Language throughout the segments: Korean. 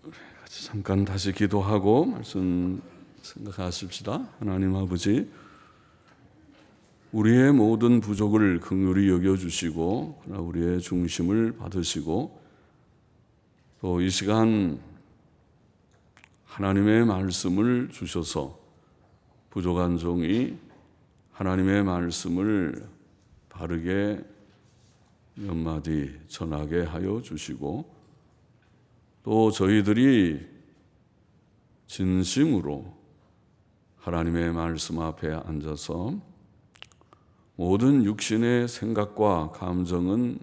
같이 잠깐 다시 기도하고 말씀 생각하십시다. 하나님 아버지, 우리의 모든 부족을 긍휼히 여겨주시고 우리의 중심을 받으시고 또 이 시간 하나님의 말씀을 주셔서 부족한 종이 하나님의 말씀을 바르게 몇 마디 전하게 하여 주시고 또 저희들이 진심으로 하나님의 말씀 앞에 앉아서 모든 육신의 생각과 감정은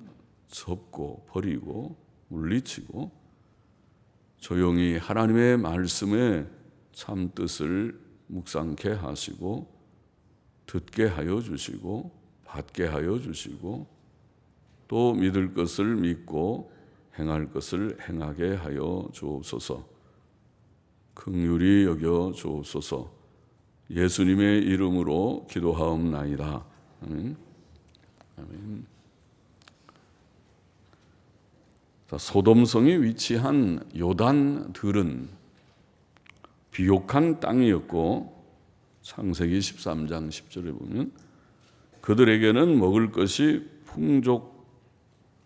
접고 버리고 물리치고 조용히 하나님의 말씀의 참 뜻을 묵상케 하시고 듣게 하여 주시고 받게 하여 주시고 또 믿을 것을 믿고 행할 것을 행하게 하여 주옵소서. 긍휼히 여겨 주옵소서. 예수님의 이름으로 기도하옵나이다. 아멘. 아멘. 소돔성이 위치한 요단들은 비옥한 땅이었고 창세기 13장 10절에 보면 그들에게는 먹을 것이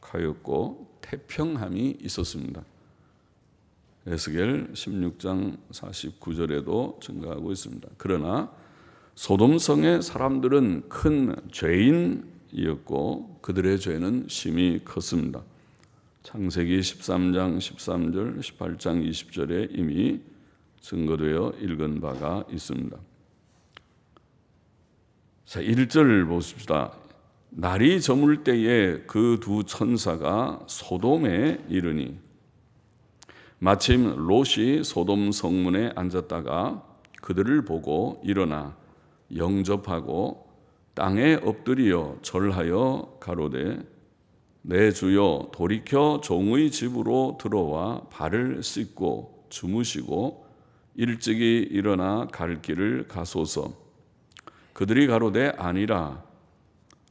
풍족하였고 태평함이 있었습니다. 에스겔 16장 49절에도 증가하고 있습니다. 그러나 소돔성의 사람들은 큰 죄인이었고 그들의 죄는 심히 컸습니다. 창세기 13장 13절, 18장 20절에 이미 증거되어 읽은 바가 있습니다. 자, 1절 보십시다. 날이 저물 때에 그 두 천사가 소돔에 이르니 마침 롯이 소돔 성문에 앉았다가 그들을 보고 일어나 영접하고 땅에 엎드려 절하여 가로되 내 주여 돌이켜 종의 집으로 들어와 발을 씻고 주무시고 일찍이 일어나 갈 길을 가소서. 그들이 가로되 아니라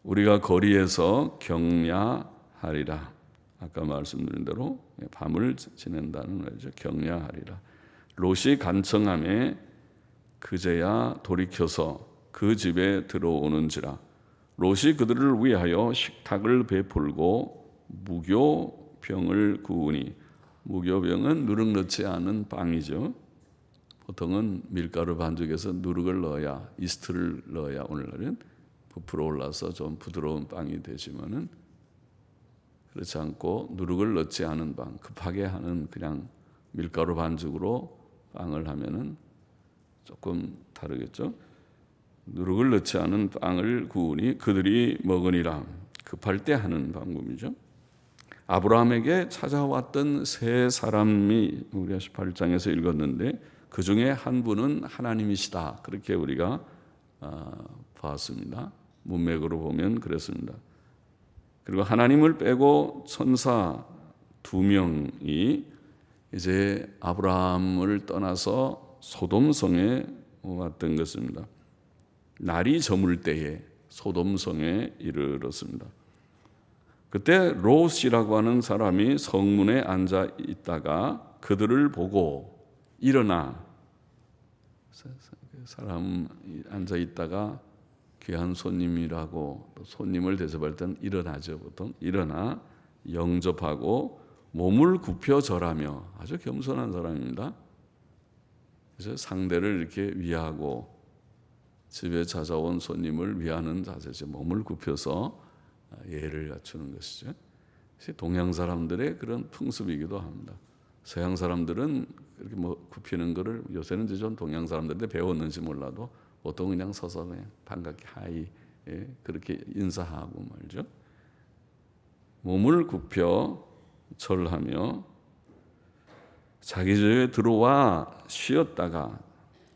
우리가 거리에서 경야하리라. 아까 말씀드린 대로 밤을 지낸다는 말이죠. 경야하리라. 롯이 간청함에 그제야 돌이켜서 그 집에 들어오는지라. 롯이 그들을 위하여 식탁을 베풀고 무교병을 구우니, 무교병은 누룩 넣지 않은 빵이죠. 보통은 밀가루 반죽에서 누룩을 넣어야, 이스트를 넣어야 오늘날은 부풀어 올라서 좀 부드러운 빵이 되지만은 그렇지 않고 누룩을 넣지 않은 빵, 급하게 하는 그냥 밀가루 반죽으로 빵을 하면은 조금 다르겠죠. 누룩을 넣지 않은 빵을 구우니 그들이 먹으니라. 급할 때 하는 방법이죠. 아브라함에게 찾아왔던 세 사람이 우리가 18장에서 읽었는데 그 중에 한 분은 하나님이시다. 그렇게 우리가 봤습니다. 문맥으로 보면 그랬습니다. 그리고 하나님을 빼고 천사 두 명이 이제 아브라함을 떠나서 소돔성에 왔던 것입니다. 날이 저물 때에 소돔성에 이르렀습니다. 그때 롯이라고 하는 사람이 성문에 앉아 있다가 그들을 보고 일어나, 사람 앉아 있다가 귀한 손님이라고 손님을 대접할 때는 일어나죠. 보통 일어나 영접하고 몸을 굽혀 절하며, 아주 겸손한 사람입니다. 그래서 상대를 이렇게 위하고 집에 찾아온 손님을 위하는 자세죠. 몸을 굽혀서 예를 갖추는 것이죠. 동양 사람들의 그런 풍습이기도 합니다. 서양 사람들은 그렇게 굽히는 거를 요새는 이제 좀 동양 사람들한테 배웠는지 몰라도 보통 그냥 서서 그냥 반갑게 하이, 그렇게 인사하고 말죠. 몸을 굽혀 절하며 자기 집에 들어와 쉬었다가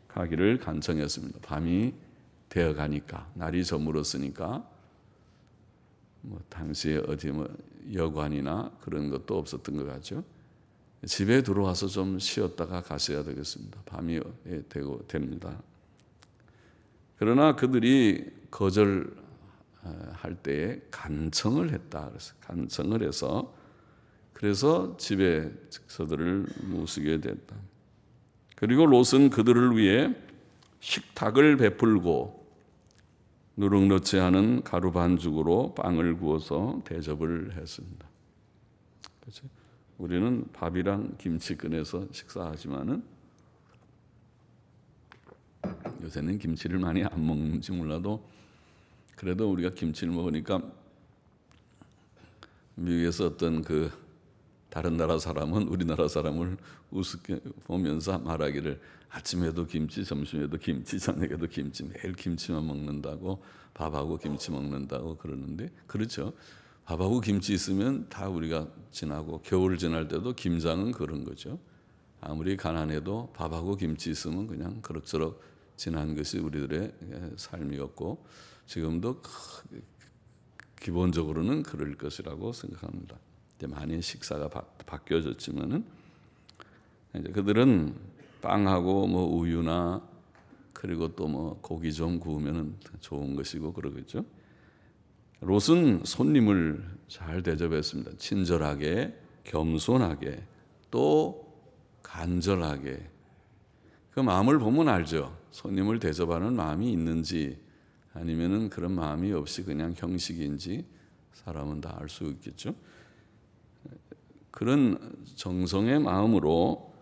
가기를 간청했습니다. 밤이 되어 가니까, 날이 저물었으니까 당시에 어디 여관이나 그런 것도 없었던 것 같죠. 집에 들어와서 좀 쉬었다가 가셔야 되겠습니다. 밤이 되고 됩니다. 그러나 그들이 거절할 때에 간청을 했다. 그래서 간청을 해서 그래서 집에 서들을 묻게 됐다. 그리고 롯은 그들을 위해 식탁을 베풀고 누룩넣지 않은 가루 반죽으로 빵을 구워서 대접을 했습니다. 그렇죠? 우리는 밥이랑 김치 꺼내서 식사하지만은 요새는 김치를 많이 안 먹는지 몰라도 그래도 우리가 김치를 먹으니까 미국에서 어떤 그 다른 나라 사람은 우리나라 사람을 우습게 보면서 말하기를 아침에도 김치, 점심에도 김치, 저녁에도 김치, 매일 김치만 먹는다고 밥하고 김치 먹는다고 그러는데 그렇죠. 밥하고 김치 있으면 다 우리가 지나고 겨울 지날 때도 김장은 그런 거죠. 아무리 가난해도 밥하고 김치 있으면 그냥 그럭저럭 지난 것이 우리들의 삶이었고 지금도 기본적으로는 그럴 것이라고 생각합니다. 이제 많이 식사가 바뀌어졌지만은 이제 그들은 빵하고 뭐 우유나 그리고 또 뭐 고기 좀 구우면은 좋은 것이고 그러겠죠. 롯은 손님을 잘 대접했습니다. 친절하게, 겸손하게, 또 간절하게. 그 마음을 보면 알죠. 손님을 대접하는 마음이 있는지 아니면은 그런 마음이 없이 그냥 형식인지 사람은 다 알 수 있겠죠. 그런 정성의 마음으로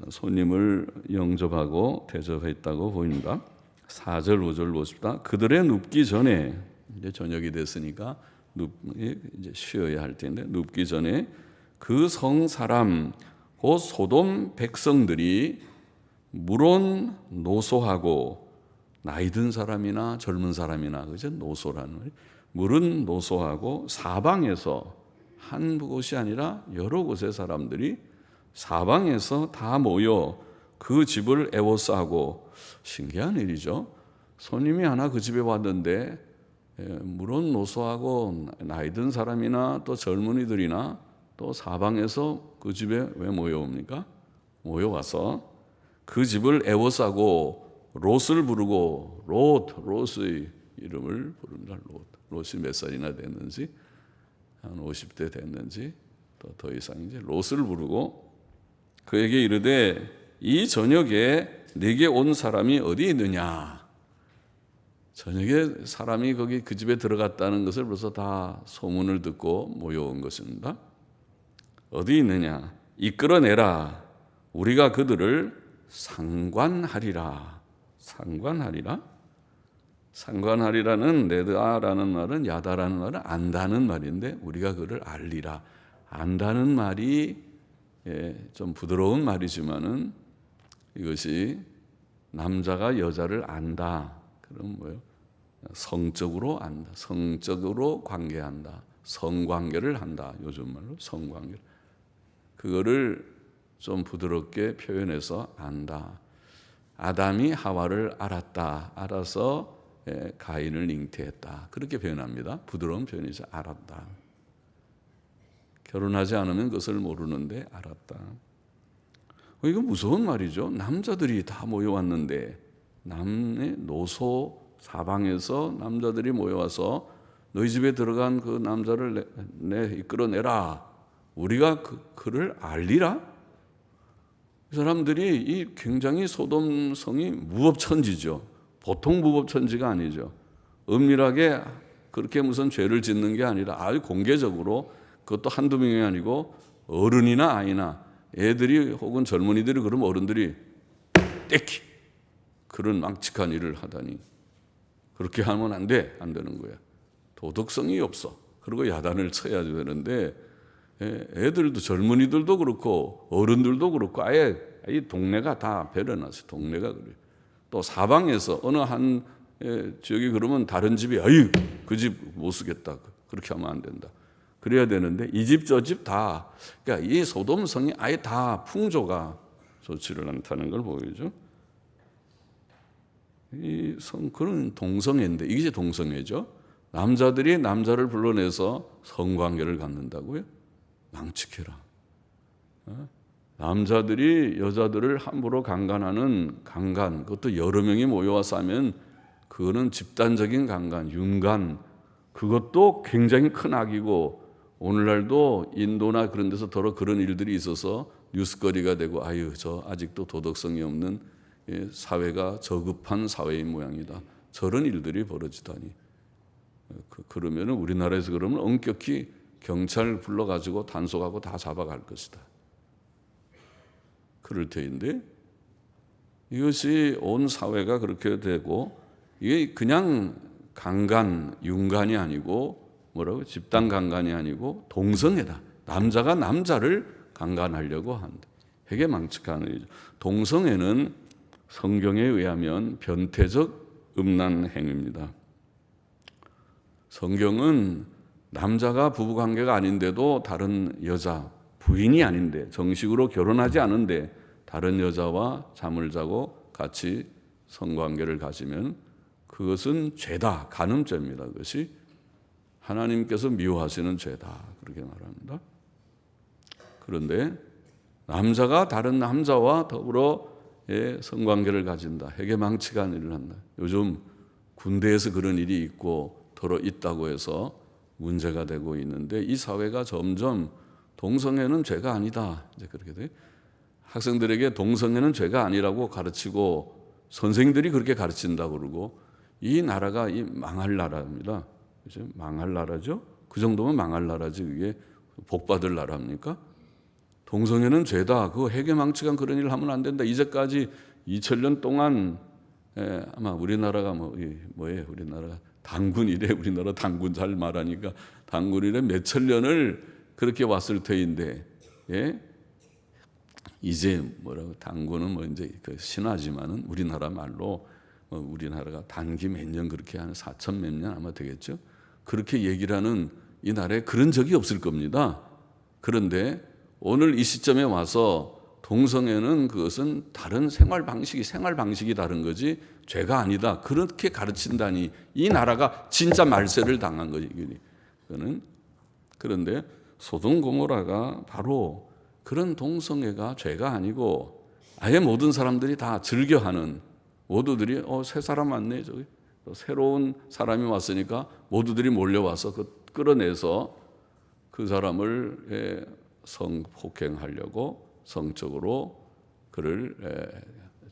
손님을 영접하고 대접했다고 보입니다. 4절 5절 보십시다. 그들의 눕기 전에 이제 저녁이 됐으니까 이제 쉬어야 할 텐데 눕기 전에 그 성 사람 곧 소돔 백성들이 물론 노소하고 나이 든 사람이나 젊은 사람이나 그죠? 노소라는 말. 물은 노소하고 사방에서 한 곳이 아니라 여러 곳의 사람들이 사방에서 다 모여 그 집을 애워싸고 신기한 일이죠. 손님이 하나 그 집에 왔는데 물론 노소하고 나이 든 사람이나 또 젊은이들이나 또 사방에서 그 집에 왜 모여옵니까? 모여와서 그 집을 애워싸고 롯을 부르고 롯의 이름을 부릅니다. 롯이 몇 살이나 됐는지 한 50대 됐는지 또 더 이상 이제 롯을 부르고 그에게 이르되 이 저녁에 네게 온 사람이 어디 있느냐? 저녁에 사람이 거기 그 집에 들어갔다는 것을 벌써 다 소문을 듣고 모여온 것입니다. 어디 있느냐? 이끌어내라. 우리가 그들을 상관하리라. 상관하리라? 상관하리라는 네드아라는 말은 야다라는 말은 안다는 말인데 우리가 그를 알리라. 안다는 말이 좀 부드러운 말이지만은 이것이 남자가 여자를 안다. 그럼 뭐요? 성적으로 안다. 성적으로 관계한다. 성관계를 한다. 요즘 말로 성관계. 그거를 좀 부드럽게 표현해서 안다. 아담이 하와를 알았다. 알아서 가인을 잉태했다. 그렇게 표현합니다. 부드러운 표현이죠. 알았다. 결혼하지 않으면 그것을 모르는데 알았다. 이거 무서운 말이죠. 남자들이 다 모여왔는데 남의 노소 사방에서 남자들이 모여와서 너희 집에 들어간 그 남자를 이끌어내라. 우리가 그를 알리라? 이 사람들이 이 굉장히 소돔성이 무법천지죠. 보통 무법천지가 아니죠. 은밀하게 그렇게 무슨 죄를 짓는 게 아니라 아주 공개적으로 그것도 한두 명이 아니고 어른이나 아이나 애들이 혹은 젊은이들이 그러면 어른들이 떼키 그런 망측한 일을 하다니 그렇게 하면 안 되는 거야. 도덕성이 없어. 그리고 야단을 쳐야 되는데 애들도 젊은이들도 그렇고 어른들도 그렇고 아예 이 동네가 다 배려놨어. 동네가 그래. 또 사방에서 어느 한 지역이 그러면 다른 집이 아유 그 집 못 쓰겠다. 그렇게 하면 안 된다. 그래야 되는데 이 집 저 집 다 그러니까 이 소돔성이 아예 다 풍조가 좋지를 않다는 걸 보이죠. 이 그런 동성애인데 이게 동성애죠. 남자들이 남자를 불러내서 성관계를 갖는다고요? 망측해라. 남자들이 여자들을 함부로 강간하는 강간, 그것도 여러 명이 모여와서 하면 그거는 집단적인 강간, 윤간, 그것도 굉장히 큰 악이고 오늘날도 인도나 그런 데서 더러 그런 일들이 있어서 뉴스거리가 되고 아유 저 아직도 도덕성이 없는 사회가 저급한 사회인 모양이다. 저런 일들이 벌어지다니. 그러면 우리나라에서 그러면 엄격히 경찰 불러가지고 단속하고 다 잡아갈 것이다. 그럴 터인데 이것이 온 사회가 그렇게 되고 이게 그냥 강간, 윤간이 아니고 뭐라고 집단 강간이 아니고 동성애다. 남자가 남자를 강간하려고 한다. 되게 망측한 일이죠. 동성애는 성경에 의하면 변태적 음란 행위입니다. 성경은 남자가 부부관계가 아닌데도 다른 여자, 부인이 아닌데 정식으로 결혼하지 않은데 다른 여자와 잠을 자고 같이 성관계를 가지면 그것은 죄다. 간음죄입니다. 그것이 하나님께서 미워하시는 죄다. 그렇게 말합니다. 그런데 남자가 다른 남자와 더불어 성관계를 가진다. 해계망측한 일을 한다. 요즘 군대에서 그런 일이 있고 더러 있다고 해서 문제가 되고 있는데 이 사회가 점점 동성애는 죄가 아니다. 이제 그렇게 돼. 학생들에게 동성애는 죄가 아니라고 가르치고 선생님들이 그렇게 가르친다고 그러고 이 나라가 망할 나라입니다. 그죠? 망할 나라죠. 그 정도면 망할 나라지 그게 복받을 나라입니까? 동성애는 죄다. 그거 해계망측한 그런 일을 하면 안 된다. 이제까지 2000년 동안 아마 우리나라가 뭐예요? 우리나라 단군이래. 우리나라 단군 잘 말하니까 단군이래 몇천 년을 그렇게 왔을 터인데 이제 뭐라고 단군은 뭐 이제 그 신화지만은 우리나라 말로 우리나라가 단기 몇 년 그렇게 한 4천 몇 년 아마 되겠죠. 그렇게 얘기를 하는 이 나라에 그런 적이 없을 겁니다. 그런데 오늘 이 시점에 와서 동성애는 그것은 다른 생활 방식이 다른 거지 죄가 아니다. 그렇게 가르친다니 이 나라가 진짜 말세를 당한 거지. 이거는. 그런데 소돔 고모라가 바로 그런 동성애가 죄가 아니고 아예 모든 사람들이 다 즐겨하는 모두들이 새 사람 왔네. 저기 새로운 사람이 왔으니까 모두들이 몰려와서 끌어내서 그 사람을 성폭행하려고 성적으로 그를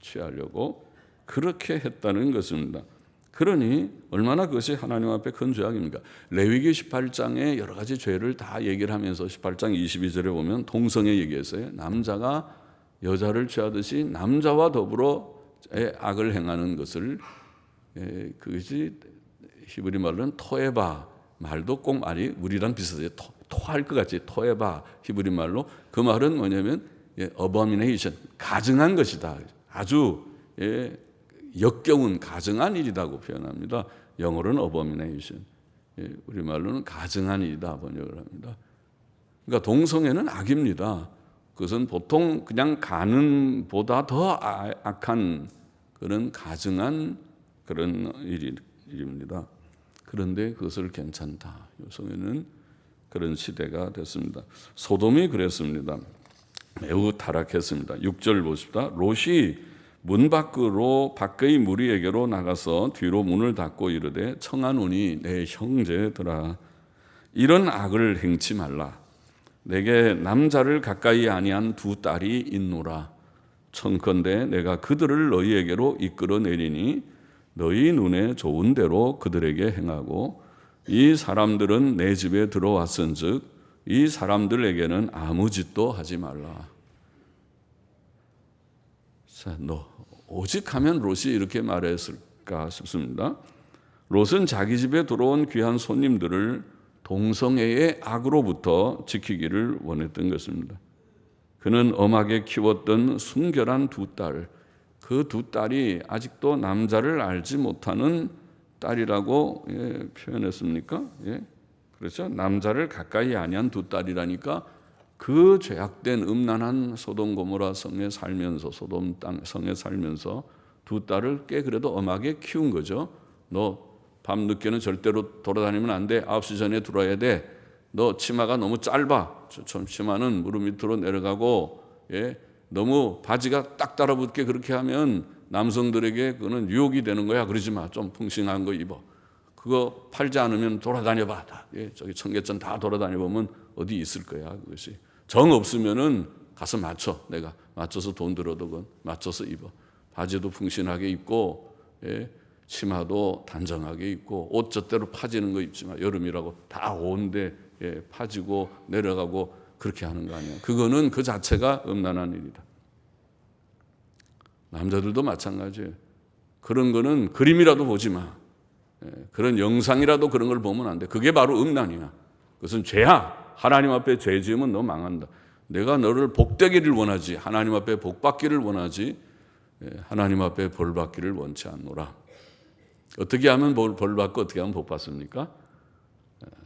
취하려고 그렇게 했다는 것입니다. 그러니 얼마나 그것이 하나님 앞에 큰 죄악입니까? 레위기 18장에 여러 가지 죄를 다 얘기를 하면서 18장 22절에 보면 동성애 얘기했어요. 남자가 여자를 취하듯이 남자와 더불어 악을 행하는 것을 그것이 히브리 말로는 토에바 말도 꼭 말이 우리랑 비슷해요. 토할 것 같지. 토에바 히브리 말로 그 말은 뭐냐면 abomination 가증한 것이다. 아주 역겨운 가증한 일이라고 표현합니다. 영어로는 abomination 우리 말로는 가증한 일이다 번역을 합니다. 그러니까 동성애는 악입니다. 그것은 보통 그냥 간음보다 더 악한 그런 가증한 그런 일입니다. 그런데 그것을 괜찮다. 요즘에는 그런 시대가 됐습니다. 소돔이 그랬습니다. 매우 타락했습니다. 6절 보십시다. 롯이 문 밖으로 밖의 무리에게로 나가서 뒤로 문을 닫고 이르되 청하노니 내 형제들아 이런 악을 행치 말라. 내게 남자를 가까이 아니한 두 딸이 있노라. 청컨대 내가 그들을 너희에게로 이끌어내리니 너희 눈에 좋은 대로 그들에게 행하고 이 사람들은 내 집에 들어왔은즉 이 사람들에게는 아무 짓도 하지 말라. 자, 오직 하면 롯이 이렇게 말했을까 싶습니다. 롯은 자기 집에 들어온 귀한 손님들을 동성애의 악으로부터 지키기를 원했던 것입니다. 그는 엄하게 키웠던 순결한 두 딸, 그 두 딸이 아직도 남자를 알지 못하는 딸이라고 표현했습니까? 그렇죠? 남자를 가까이 아니한 두 딸이라니까 그 죄악된 음란한 소돔 고모라 성에 살면서 소돔 땅 성에 살면서 두 딸을 꽤 그래도 엄하게 키운 거죠. 너 밤늦게는 절대로 돌아다니면 안 돼. 9시 전에 들어와야 돼. 너 치마가 너무 짧아. 좀 치마는 무릎 밑으로 내려가고 너무 바지가 딱 달라붙게 그렇게 하면 남성들에게 그거는 유혹이 되는 거야. 그러지 마. 좀 풍싱한 거 입어. 그거 팔지 않으면 돌아다녀봐. 저기 청계천 다 돌아다녀보면 어디 있을 거야. 그것이. 정 없으면은 가서 맞춰. 내가 맞춰서 돈 들어도 그건 맞춰서 입어. 바지도 풍신하게 입고, 치마도 단정하게 입고, 옷 젖대로 파지는 거 입지만 여름이라고 다 온데 파지고 내려가고 그렇게 하는 거 아니야. 그거는 그 자체가 음란한 일이다. 남자들도 마찬가지예요. 그런 거는 그림이라도 보지 마. 그런 영상이라도 그런 걸 보면 안 돼. 그게 바로 음란이야. 그것은 죄야. 하나님 앞에 죄 지으면 너 망한다. 내가 너를 복되기를 원하지, 하나님 앞에 복받기를 원하지, 하나님 앞에 벌받기를 원치 않노라. 어떻게 하면 벌받고 어떻게 하면 복받습니까?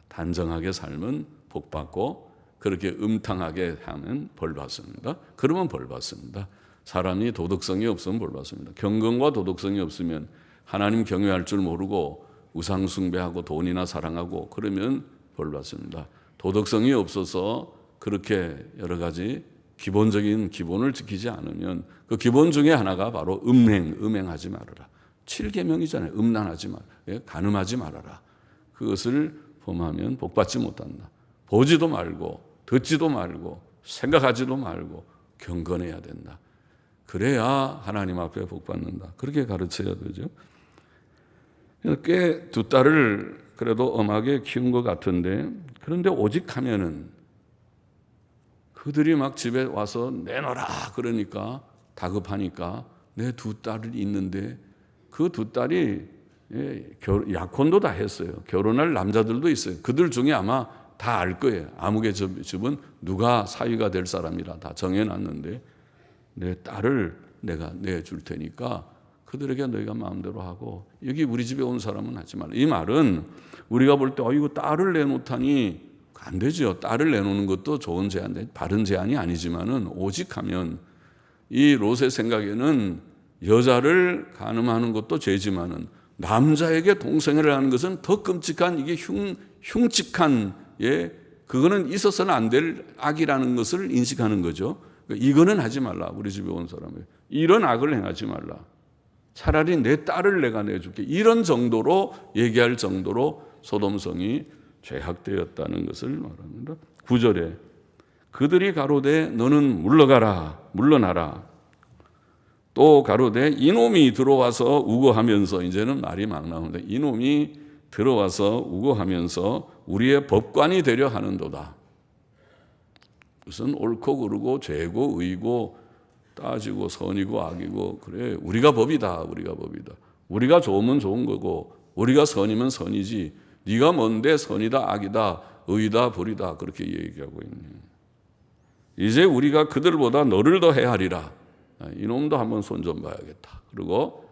단정하게 살면 복받고, 그렇게 음탕하게 하면 벌받습니다. 그러면 벌받습니다. 사람이 도덕성이 없으면 벌받습니다. 경건과 도덕성이 없으면, 하나님 경외할 줄 모르고 우상 숭배하고 돈이나 사랑하고 그러면 벌받습니다. 도덕성이 없어서 그렇게 여러 가지 기본적인 기본을 지키지 않으면, 그 기본 중에 하나가 바로 음행하지 말아라. 7계명이잖아요. 음란하지 말아라. 간음하지 말아라. 그것을 범하면 복받지 못한다. 보지도 말고 듣지도 말고 생각하지도 말고 경건해야 된다. 그래야 하나님 앞에 복받는다. 그렇게 가르쳐야 되죠. 꽤 두 딸을 그래도 엄하게 키운 것 같은데, 그런데 오직 하면은 그들이 막 집에 와서 내놔라 그러니까, 다급하니까 내 두 딸이 있는데 그 두 딸이 약혼도 다 했어요. 결혼할 남자들도 있어요. 그들 중에 아마 다 알 거예요. 아무개 집은 누가 사위가 될 사람이라 다 정해놨는데, 내 딸을 내가 내줄 테니까 그들에게 너희가 마음대로 하고, 여기 우리 집에 온 사람은 하지 말라. 이 말은 우리가 볼 때 이거 딸을 내놓다니 안 되죠. 딸을 내놓는 것도 좋은 제안인데, 바른 제안이 아니지만은, 오직 하면 이 롯의 생각에는 여자를 간음하는 것도 죄지만은 남자에게 동성애를 하는 것은 더 끔찍한, 이게 흉측한, 그거는 있어서는 안 될 악이라는 것을 인식하는 거죠. 이거는 하지 말라. 우리 집에 온 사람이 이런 악을 행하지 말라. 차라리 내 딸을 내가 내줄게. 이런 정도로 얘기할 정도로 소돔성이 죄악되었다는 것을 말합니다. 9절에 그들이 가로되 너는 물러나라. 또 가로되 이놈이 들어와서 우고하면서, 이제는 말이 막 나오는데, 이놈이 들어와서 우고하면서 우리의 법관이 되려 하는도다. 무슨 옳고 그르고 죄고 의고 따지고 선이고 악이고, 그래 우리가 법이다. 우리가 좋으면 좋은 거고 우리가 선이면 선이지, 네가 뭔데 선이다 악이다 의다 불이다 그렇게 얘기하고 있네. 이제 우리가 그들보다 너를 더 해하리라. 이놈도 한번 손 좀 봐야겠다. 그리고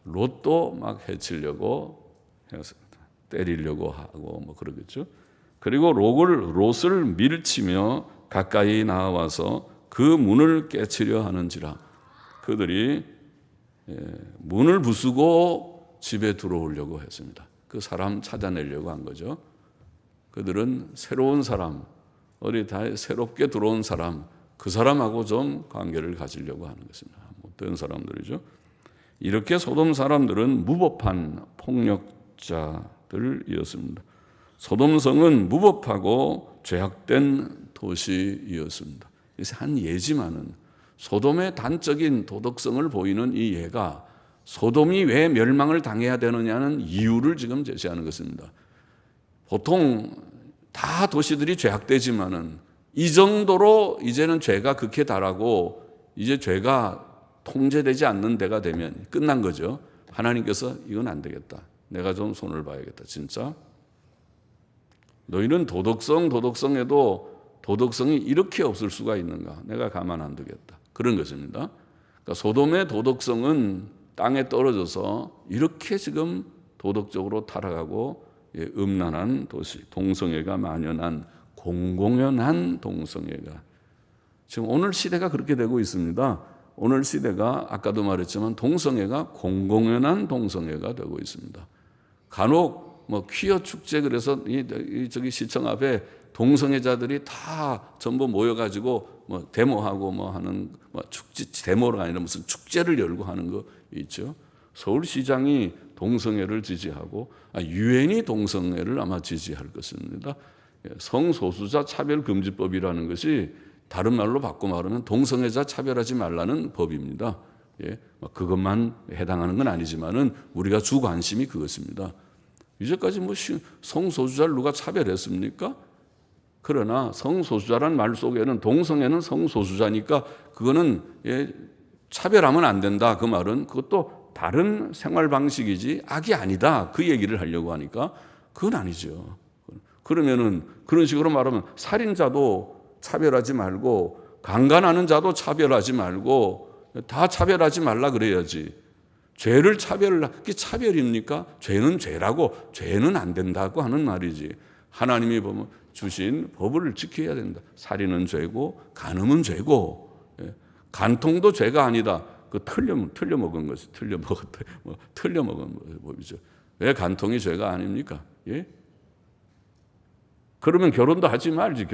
롯도 막 해치려고 해서 때리려고 하고 뭐 그러겠죠. 그리고 롯을 밀치며 가까이 나와서 그 문을 깨치려 하는지라. 그들이 문을 부수고 집에 들어오려고 했습니다. 그 사람 찾아내려고 한 거죠. 그들은 새로운 사람, 어디 다 새롭게 들어온 사람, 그 사람하고 좀 관계를 가지려고 하는 것입니다. 어떤 사람들이죠. 이렇게 소돔 사람들은 무법한 폭력자들이었습니다. 소돔성은 무법하고 죄악된 도시이었습니다. 그래서 한 예지만은, 소돔의 단적인 도덕성을 보이는 이 예가 소돔이 왜 멸망을 당해야 되느냐는 이유를 지금 제시하는 것입니다. 보통 다 도시들이 죄악되지만은 이 정도로 이제는 죄가 극에 달하고 이제 죄가 통제되지 않는 데가 되면 끝난 거죠. 하나님께서 이건 안 되겠다. 내가 좀 손을 봐야겠다. 진짜 너희는 도덕성에도 도덕성이 이렇게 없을 수가 있는가? 내가 가만 안 두겠다. 그런 것입니다. 그러니까 소돔의 도덕성은 땅에 떨어져서 이렇게 지금 도덕적으로 타락하고 음란한 도시, 동성애가 만연한, 공공연한 동성애가 지금 오늘 시대가 그렇게 되고 있습니다. 오늘 시대가 아까도 말했지만 동성애가 공공연한 동성애가 되고 있습니다. 간혹 뭐 퀴어 축제, 그래서 저기 시청 앞에 동성애자들이 다 전부 모여가지고 뭐 데모하고 뭐 하는 뭐 축제, 데모가 아니라 무슨 축제를 열고 하는 거 있죠. 서울시장이 동성애를 지지하고 유엔이 동성애를 아마 지지할 것입니다. 성소수자 차별금지법이라는 것이 다른 말로 바꿔 말하면 동성애자 차별하지 말라는 법입니다. 그것만 해당하는 건 아니지만은 우리가 주 관심이 그것입니다. 이제까지 뭐 성소수자를 누가 차별했습니까? 그러나 성소수자란 말 속에는 동성애는 성소수자니까 그거는 차별하면 안 된다. 그 말은 그것도 다른 생활 방식이지 악이 아니다. 그 얘기를 하려고 하니까 그건 아니죠. 그러면은 그런 식으로 말하면 살인자도 차별하지 말고 강간하는 자도 차별하지 말고 다 차별하지 말라 그래야지. 죄를 그게 차별입니까? 죄는 죄라고 죄는 안 된다고 하는 말이지. 하나님이 보면 주신 법을 지켜야 된다. 살인은 죄고 간음은 죄고 간통도 죄가 아니다. 그 틀려 먹은 것이 틀려 먹은 법이죠. 왜 간통이 죄가 아닙니까? 그러면 결혼도 하지 말지.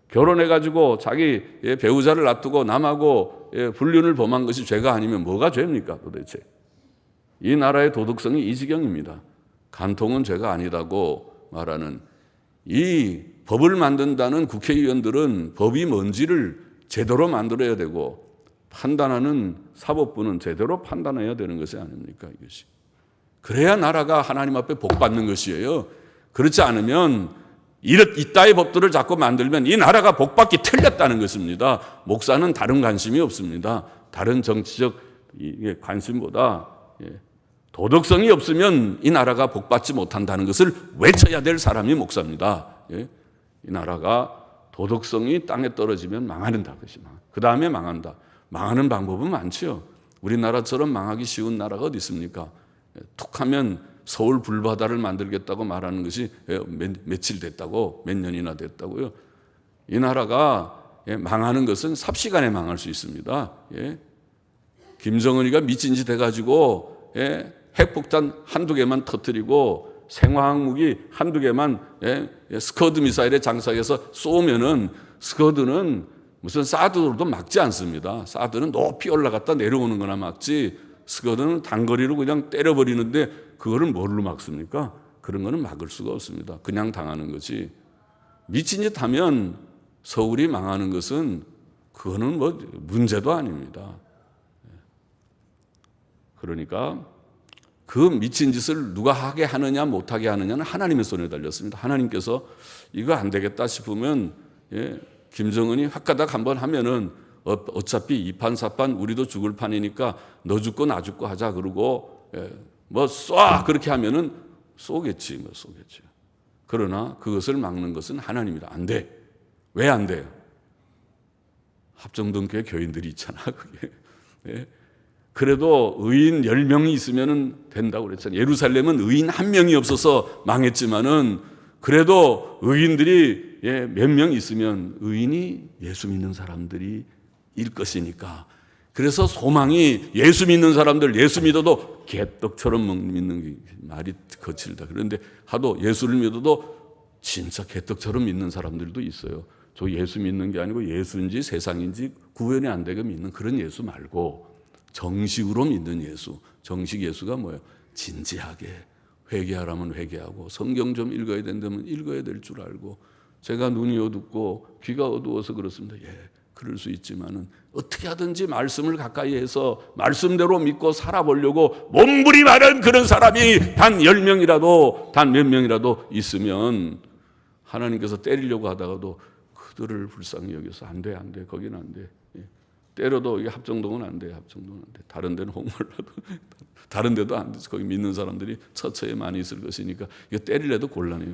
결혼해가지고 자기 배우자를 놔두고 남하고 불륜을 범한 것이 죄가 아니면 뭐가 죄입니까 도대체? 이 나라의 도덕성이 이 지경입니다. 간통은 죄가 아니다고 말하는 이 법을 만든다는 국회의원들은 법이 뭔지를 제대로 만들어야 되고 판단하는 사법부는 제대로 판단해야 되는 것이 아닙니까? 이것이. 그래야 나라가 하나님 앞에 복 받는 것이에요. 그렇지 않으면 이따의 법들을 자꾸 만들면 이 나라가 복 받기 틀렸다는 것입니다. 목사는 다른 관심이 없습니다. 다른 정치적 관심보다 도덕성이 없으면 이 나라가 복 받지 못한다는 것을 외쳐야 될 사람이 목사입니다. 이 나라가 도덕성이 땅에 떨어지면 망한다. 그 다음에 망한다. 망하는 방법은 많지요. 우리나라처럼 망하기 쉬운 나라가 어디 있습니까? 툭하면 서울 불바다를 만들겠다고 말하는 것이 며칠 됐다고, 몇 년이나 됐다고요. 이 나라가 망하는 것은 삽시간에 망할 수 있습니다. 김정은이가 미친 짓 해가지고 핵폭탄 한두 개만 터뜨리고 생화학무기 한두 개만 스커드 미사일에 장착해서 쏘면은 스커드는 무슨 사드로도 막지 않습니다. 사드는 높이 올라갔다 내려오는 거나 막지 스커드는 단거리로 그냥 때려버리는데 그거를 뭘로 막습니까? 그런 거는 막을 수가 없습니다. 그냥 당하는 거지. 미친 짓 하면 서울이 망하는 것은 그거는 뭐 문제도 아닙니다. 그러니까 그 미친 짓을 누가 하게 하느냐 못하게 하느냐는 하나님의 손에 달렸습니다. 하나님께서 이거 안 되겠다 싶으면 김정은이 확가닥 한번 하면은 어차피 이판사판 우리도 죽을 판이니까 너 죽고 나 죽고 하자 그러고 뭐 쏴 그렇게 하면은 쏘겠지. 그러나 그것을 막는 것은 하나님이다. 안 돼. 왜 안 돼요? 합정동교회 교인들이 있잖아. 그게. 그래도 의인 10명이 있으면 된다고 그랬잖아요. 예루살렘은 의인 1명이 없어서 망했지만은 그래도 의인들이 몇 명 있으면 의인이 예수 믿는 사람들이 일 것이니까. 그래서 소망이 예수 믿는 사람들 예수 믿어도 개떡처럼 믿는 게 말이 거칠다. 그런데 하도 예수를 믿어도 진짜 개떡처럼 믿는 사람들도 있어요. 저 예수 믿는 게 아니고 예수인지 세상인지 구분이 안 되게 믿는 그런 예수 말고 정식으로 믿는 예수. 정식 예수가 뭐예요? 진지하게 회개하라면 회개하고 성경 좀 읽어야 된다면 읽어야 될 줄 알고 제가 눈이 어둡고 귀가 어두워서 그렇습니다. 그럴 수 있지만은 어떻게 하든지 말씀을 가까이 해서 말씀대로 믿고 살아보려고 몸부림하는 그런 사람이 단 10명이라도 단 몇 명이라도 있으면 하나님께서 때리려고 하다가도 그들을 불쌍히 여겨서 안 돼 거기는 안 돼. 때려도 이게 합정동은 안 돼. 다른 데는 홍물라도 다른 데도 안 돼. 거기 믿는 사람들이 처처에 많이 있을 것이니까 이거 때리려도 곤란해요.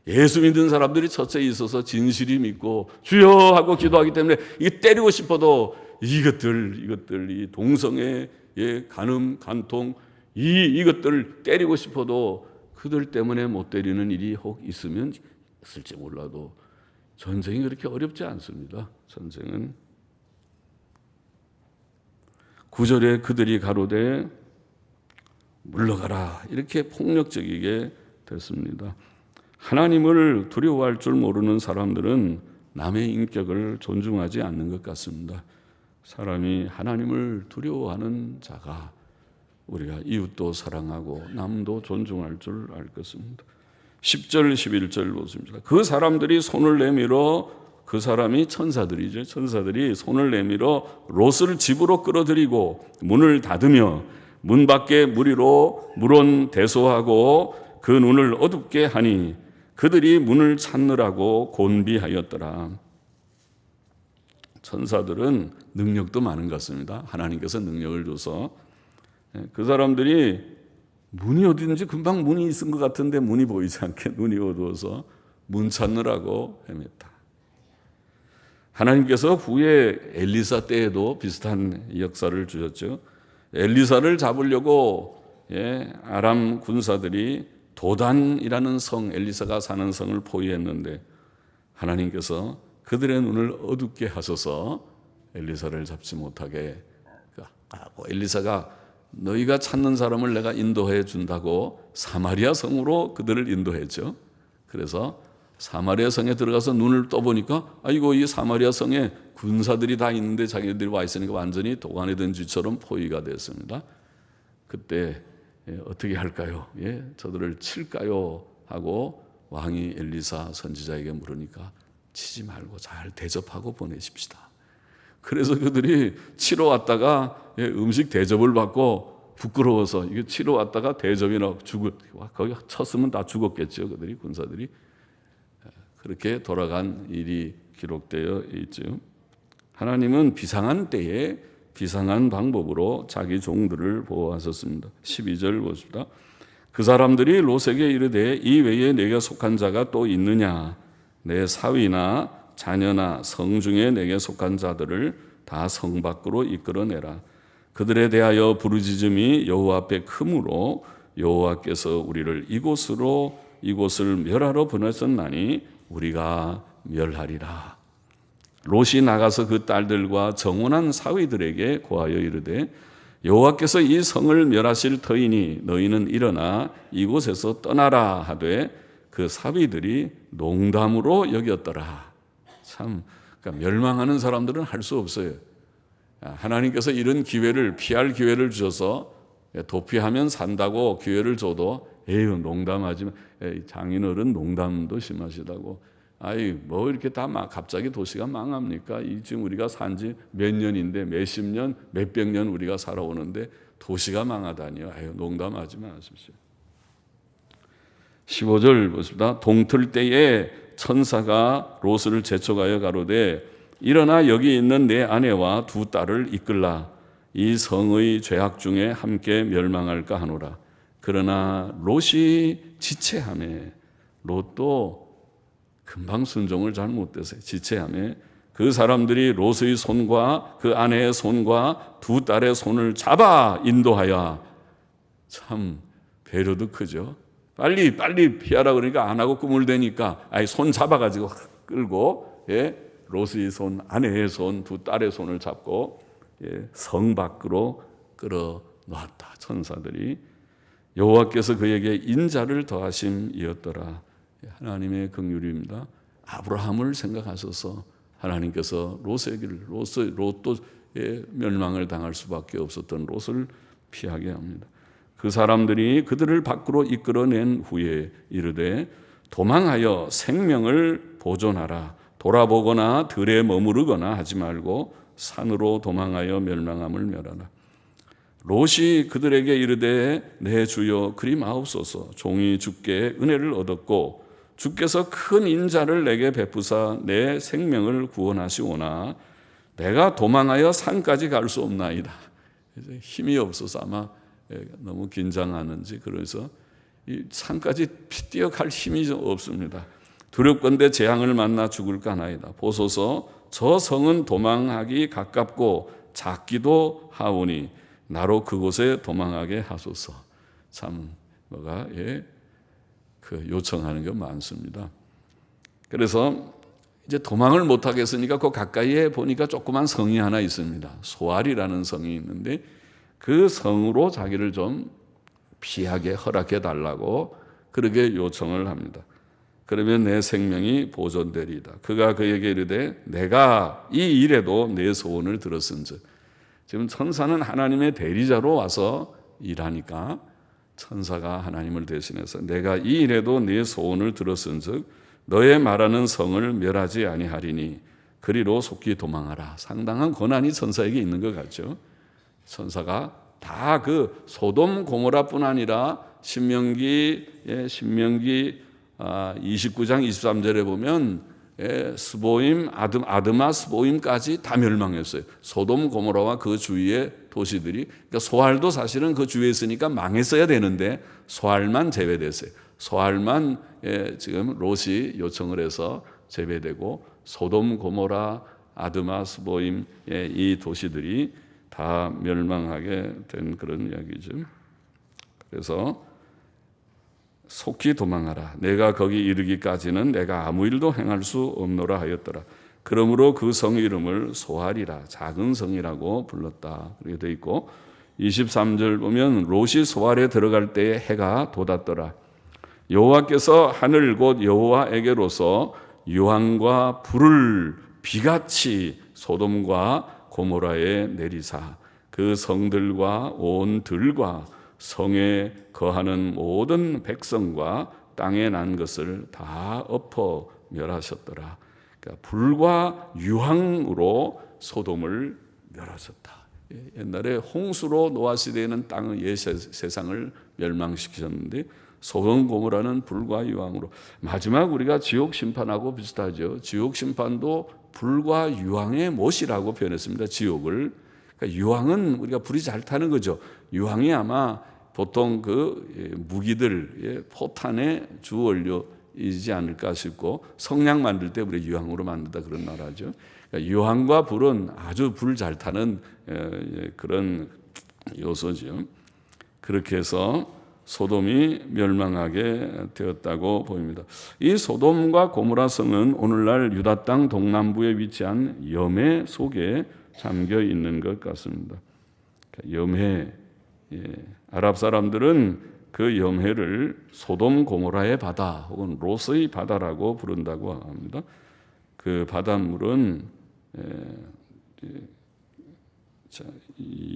예수 믿는 사람들이 처처에 있어서 진실이 믿고 주여 하고 기도하기 때문에 이게 때리고 싶어도 이것들 이 동성애, 간음, 간통 이것들 때리고 싶어도 그들 때문에 못 때리는 일이 혹 있으면 있을지 몰라도 전쟁이 그렇게 어렵지 않습니다. 전쟁은 9절에 그들이 가로되 물러가라 이렇게 폭력적이게 됐습니다. 하나님을 두려워할 줄 모르는 사람들은 남의 인격을 존중하지 않는 것 같습니다. 사람이 하나님을 두려워하는 자가 우리가 이웃도 사랑하고 남도 존중할 줄 알 것입니다. 10절 11절 보십니다. 그 사람들이 손을 내밀어, 그 사람이 천사들이죠. 천사들이 손을 내밀어 롯을 집으로 끌어들이고 문을 닫으며 문 밖에 무리로 물은 대소하고 그 눈을 어둡게 하니 그들이 문을 찾느라고 곤비하였더라. 천사들은 능력도 많은 것 같습니다. 하나님께서 능력을 줘서 그 사람들이 문이 어디든지 금방 문이 있은 것 같은데 문이 보이지 않게 눈이 어두워서 문 찾느라고 헤맸다. 하나님께서 후에 엘리사 때에도 비슷한 역사를 주셨죠. 엘리사를 잡으려고 아람 군사들이 도단이라는 성, 엘리사가 사는 성을 포위했는데 하나님께서 그들의 눈을 어둡게 하셔서 엘리사를 잡지 못하게 하고, 엘리사가 너희가 찾는 사람을 내가 인도해 준다고 사마리아 성으로 그들을 인도했죠. 그래서 사마리아 성에 들어가서 눈을 떠보니까 아이고, 이 사마리아 성에 군사들이 다 있는데 자기들이 와 있으니까 완전히 도간에 든 쥐처럼 포위가 됐습니다. 그때 어떻게 할까요? 저들을 칠까요? 하고 왕이 엘리사 선지자에게 물으니까 치지 말고 잘 대접하고 보내십시다. 그래서 그들이 치러 왔다가 음식 대접을 받고 부끄러워서 이게 치러 왔다가 대접이나 거기 쳤으면 다 죽었겠죠. 그들이, 군사들이. 그렇게 돌아간 일이 기록되어 있죠. 하나님은 비상한 때에 비상한 방법으로 자기 종들을 보호하셨습니다. 12절 보십니다. 그 사람들이 롯에게 이르되 이 외에 내게 속한 자가 또 있느냐? 내 사위나 자녀나 성 중에 내게 속한 자들을 다 성 밖으로 이끌어내라. 그들에 대하여 부르짖음이 여호와 앞에 크므로 여호와께서 우리를 이곳을 멸하러 보내셨나니 우리가 멸하리라. 롯이 나가서 그 딸들과 정혼한 사위들에게 고하여 이르되 여호와께서 이 성을 멸하실 터이니 너희는 일어나 이곳에서 떠나라 하되 그 사위들이 농담으로 여겼더라. 참, 그러니까 멸망하는 사람들은 할 수 없어요. 하나님께서 이런 기회를, 피할 기회를 주셔서 도피하면 산다고 기회를 줘도 에휴, 농담하지만, 장인어른 농담도 심하시다고. 뭐 이렇게 다 갑자기 도시가 망합니까? 지금 우리가 산 지 몇 년인데, 몇십 년, 몇백 년 우리가 살아오는데 도시가 망하다니요. 농담하지 마십시오. 15절 보십니다. 동틀 때에 천사가 롯을 재촉하여 가로되 일어나 여기 있는 내 아내와 두 딸을 이끌라. 이 성의 죄악 중에 함께 멸망할까 하노라. 그러나 롯이 지체하매, 롯도 금방 순종을 잘 못해서 지체하매 그 사람들이 롯의 손과 그 아내의 손과 두 딸의 손을 잡아 인도하여, 참 배려도 크죠. 빨리 피하라 그러니까 안 하고 꾸물대니까 손 잡아가지고 끌고 롯의 손, 아내의 손, 두 딸의 손을 잡고 성 밖으로 끌어놓았다. 천사들이. 여호와께서 그에게 인자를 더하심이었더라. 하나님의 긍휼입니다. 아브라함을 생각하셔서 하나님께서 롯도 멸망을 당할 수밖에 없었던 롯을 피하게 합니다. 그 사람들이 그들을 밖으로 이끌어낸 후에 이르되 도망하여 생명을 보존하라. 돌아보거나 들에 머무르거나 하지 말고 산으로 도망하여 멸망함을 멸하라. 롯이 그들에게 이르되 내 주여 그리 마옵소서. 종이 주께 은혜를 얻었고 주께서 큰 인자를 내게 베푸사 내 생명을 구원하시오나 내가 도망하여 산까지 갈 수 없나이다. 힘이 없어서 아마 너무 긴장하는지 그래서 이 산까지 뛰어갈 힘이 좀 없습니다. 두렵건대 재앙을 만나 죽을까 하나이다. 보소서 저 성은 도망하기 가깝고 작기도 하오니 나로 그곳에 도망하게 하소서. 참 그 요청하는 게 많습니다. 그래서 이제 도망을 못 하겠으니까 그 가까이에 보니까 조그만 성이 하나 있습니다. 소알이라는 성이 있는데 그 성으로 자기를 좀 피하게 허락해 달라고 그렇게 요청을 합니다. 그러면 내 생명이 보존되리이다. 그가 그에게 이르되 내가 이 일에도 내 소원을 들었은즉. 지금 천사는 하나님의 대리자로 와서 일하니까 천사가 하나님을 대신해서 내가 이 일에도 네 소원을 들었은즉 너의 말하는 성을 멸하지 아니하리니 그리로 속히 도망하라. 상당한 권한이 천사에게 있는 것 같죠. 천사가 다 그 소돔 고모라뿐 아니라 신명기 29장 23절에 보면 스보임, 아드마 스보임까지 다 멸망했어요. 소돔 고모라와 그 주위의 도시들이, 그러니까 소알도 사실은 그 주위에 있으니까 망했어야 되는데 소알만 제외됐어요. 소알만 지금 롯이 요청을 해서 제외되고 소돔 고모라, 아드마 스보임 이 도시들이 다 멸망하게 된 그런 이야기죠. 그래서 속히 도망하라. 내가 거기 이르기까지는 내가 아무 일도 행할 수 없노라 하였더라. 그러므로 그 성 이름을 소알이라, 작은 성이라고 불렀다. 그렇게 되어 있고 23절 보면 롯이 소알에 들어갈 때에 해가 돋았더라. 여호와께서 하늘 곧 여호와에게로서 유황과 불을 비같이 소돔과 고모라에 내리사 그 성들과 온 들과 성에 거하는 모든 백성과 땅에 난 것을 다 엎어 멸하셨더라. 그러니까 불과 유황으로 소돔을 멸하셨다. 옛날에 홍수로 노아 시대에는 땅의 세상을 멸망시키셨는데 소돔 고모라는 불과 유황으로, 마지막 우리가 지옥 심판하고 비슷하죠. 지옥 심판도 불과 유황의 못이라고 표현했습니다. 지옥을. 그러니까 유황은 우리가 불이 잘 타는 거죠. 유황이 아마 보통 그 무기들 포탄의 주 원료이지 않을까 싶고, 성냥 만들 때 우리 유황으로 만든다 그런 말하죠. 그러니까 유황과 불은 아주 불 잘 타는 그런 요소죠. 그렇게 해서 소돔이 멸망하게 되었다고 보입니다. 이 소돔과 고모라 성은 오늘날 유다 땅 동남부에 위치한 염해 속에 잠겨 있는 것 같습니다. 염해, 아랍 사람들은 그 염해를 소돔 고모라의 바다 혹은 롯의 바다라고 부른다고 합니다. 그 바닷물은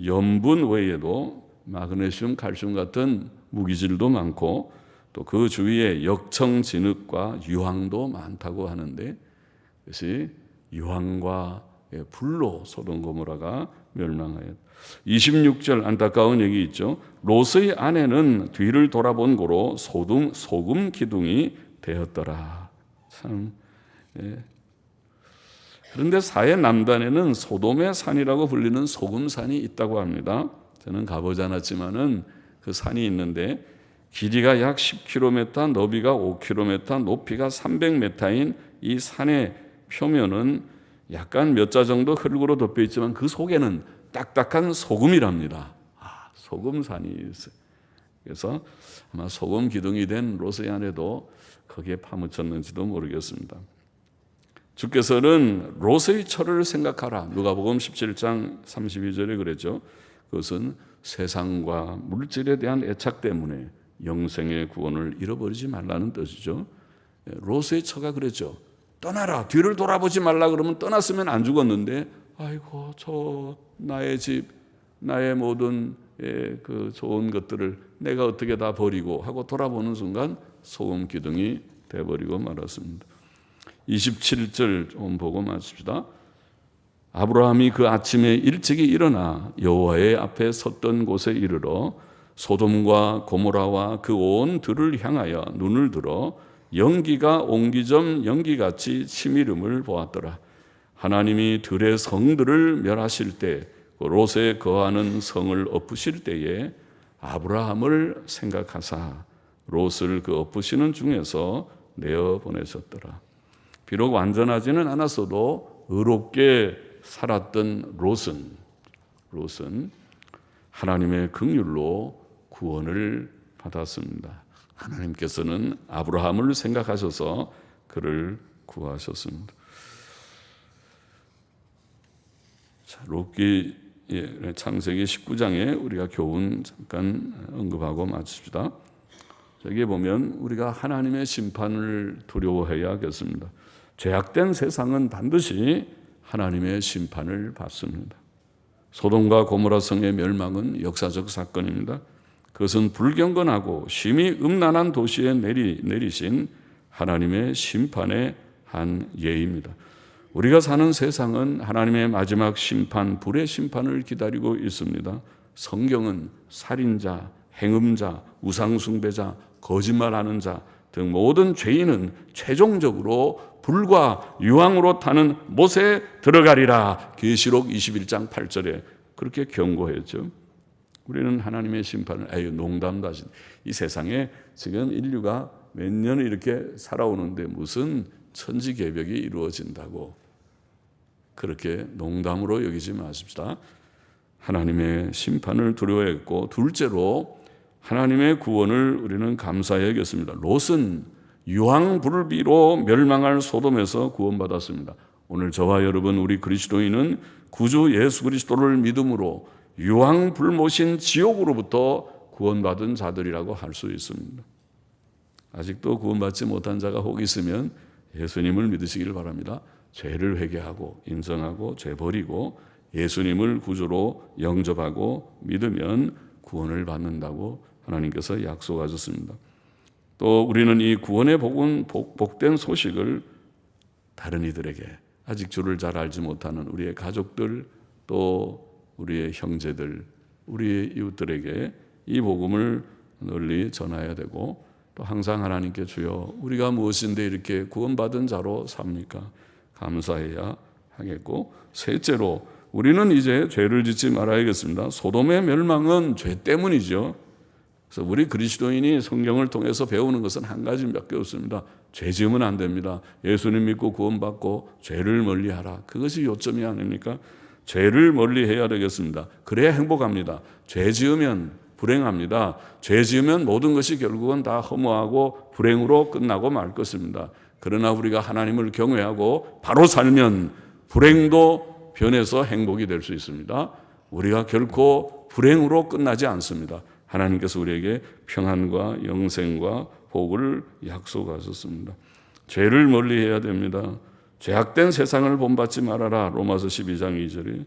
염분 외에도 마그네슘, 칼슘 같은 무기질도 많고 또 그 주위에 역청 진흙과 유황도 많다고 하는데, 그것이 유황과 불로 소돔 고모라가 멸망하였다. 26절 안타까운 얘기 있죠. 롯의 아내는 뒤를 돌아본 고로 소금 기둥이 되었더라. 참. 그런데 사해 남단에는 소돔의 산이라고 불리는 소금산이 있다고 합니다. 저는 가보지 않았지만은 그 산이 있는데 길이가 약 10km, 너비가 5km, 높이가 300m인 이 산의 표면은 약간 몇 자 정도 흙으로 덮여 있지만 그 속에는 딱딱한 소금이랍니다. 소금산이 있어요. 그래서 아마 소금 기둥이 된 롯의 아내도 거기에 파묻혔는지도 모르겠습니다. 주께서는 롯의 처를 생각하라. 누가복음 17장 32절에 그랬죠. 그것은 세상과 물질에 대한 애착 때문에 영생의 구원을 잃어버리지 말라는 뜻이죠. 롯의 처가 그랬죠. 떠나라. 뒤를 돌아보지 말라 그러면 떠났으면 안 죽었는데, 아이고 저 나의 집, 나의 모든 그 좋은 것들을 내가 어떻게 다 버리고 하고 돌아보는 순간 소금 기둥이 돼버리고 말았습니다. 27절 좀 보고 마칩시다. 아브라함이 그 아침에 일찍이 일어나 여호와의 앞에 섰던 곳에 이르러 소돔과 고모라와 그 온 들을 향하여 눈을 들어 연기가 옹기점 연기같이 치밀음을 보았더라. 하나님이 들의 성들을 멸하실 때, 롯에 거하는 성을 엎으실 때에 아브라함을 생각하사 롯을 그 엎으시는 중에서 내어 보내셨더라. 비록 완전하지는 않았어도 의롭게 살았던 롯은 하나님의 긍휼로 구원을 받았습니다. 하나님께서는 아브라함을 생각하셔서 그를 구하셨습니다. 롯기 창세기 19장에 우리가 교훈 잠깐 언급하고 마칩시다. 여기에 보면 우리가 하나님의 심판을 두려워해야겠습니다. 죄악된 세상은 반드시 하나님의 심판을 받습니다. 소돔과 고모라 성의 멸망은 역사적 사건입니다. 그것은 불경건하고 심히 음란한 도시에 내리신 하나님의 심판의 한 예입니다. 우리가 사는 세상은 하나님의 마지막 심판, 불의 심판을 기다리고 있습니다. 성경은 살인자, 행음자, 우상숭배자, 거짓말하는 자 등 모든 죄인은 최종적으로 불과 유황으로 타는 못에 들어가리라. 계시록 21장 8절에 그렇게 경고했죠. 우리는 하나님의 심판을 농담도 하신 이 세상에 지금 인류가 몇 년을 이렇게 살아오는데 무슨 천지개벽이 이루어진다고 그렇게 농담으로 여기지 마십시다. 하나님의 심판을 두려워했고, 둘째로 하나님의 구원을 우리는 감사히 여겼습니다. 롯은 유황불비로 멸망할 소돔에서 구원받았습니다. 오늘 저와 여러분, 우리 그리스도인은 구주 예수 그리스도를 믿음으로 유황불못인 지옥으로부터 구원받은 자들이라고 할 수 있습니다. 아직도 구원받지 못한 자가 혹 있으면 예수님을 믿으시기를 바랍니다. 죄를 회개하고 인정하고 죄 버리고 예수님을 구주로 영접하고 믿으면 구원을 받는다고 하나님께서 약속하셨습니다. 또 우리는 이 구원의 복된 소식을 다른 이들에게, 아직 주를 잘 알지 못하는 우리의 가족들, 또 우리의 형제들, 우리의 이웃들에게 이 복음을 널리 전해야 되고, 또 항상 하나님께 주여 우리가 무엇인데 이렇게 구원받은 자로 삽니까? 감사해야 하겠고, 셋째로 우리는 이제 죄를 짓지 말아야겠습니다. 소돔의 멸망은 죄 때문이죠. 그래서 우리 그리스도인이 성경을 통해서 배우는 것은 한 가지밖에 없습니다. 죄 지으면 안 됩니다. 예수님 믿고 구원받고 죄를 멀리하라. 그것이 요점이 아닙니까? 죄를 멀리해야 되겠습니다. 그래야 행복합니다. 죄 지으면 불행합니다. 죄 지으면 모든 것이 결국은 다 허무하고 불행으로 끝나고 말 것입니다. 그러나 우리가 하나님을 경외하고 바로 살면 불행도 변해서 행복이 될 수 있습니다. 우리가 결코 불행으로 끝나지 않습니다. 하나님께서 우리에게 평안과 영생과 복을 약속하셨습니다. 죄를 멀리해야 됩니다. 죄악된 세상을 본받지 말아라. 로마서 12장 2절에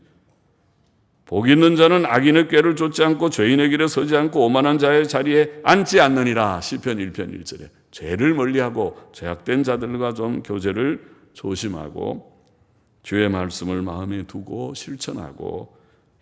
복 있는 자는 악인의 꾀를 쫓지 않고 죄인의 길에 서지 않고 오만한 자의 자리에 앉지 않느니라. 시편 1편 1절에 죄를 멀리하고 죄악된 자들과 좀 교제를 조심하고 주의 말씀을 마음에 두고 실천하고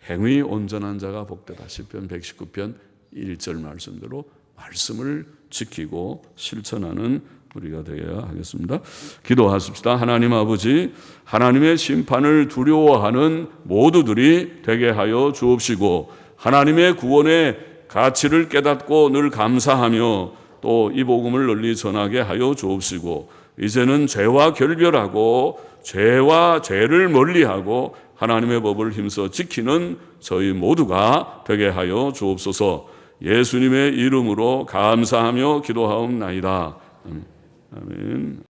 행위 온전한 자가 복되다. 시편 119편 1절 말씀대로 말씀을 지키고 실천하는 우리가 되어야 하겠습니다. 기도하십시다. 하나님 아버지, 하나님의 심판을 두려워하는 모두들이 되게 하여 주옵시고, 하나님의 구원의 가치를 깨닫고 늘 감사하며 또 이 복음을 널리 전하게 하여 주옵시고, 이제는 죄와 결별하고 죄와 죄를 멀리하고 하나님의 법을 힘써 지키는 저희 모두가 되게 하여 주옵소서. 예수님의 이름으로 감사하며 기도하옵나이다. 아멘.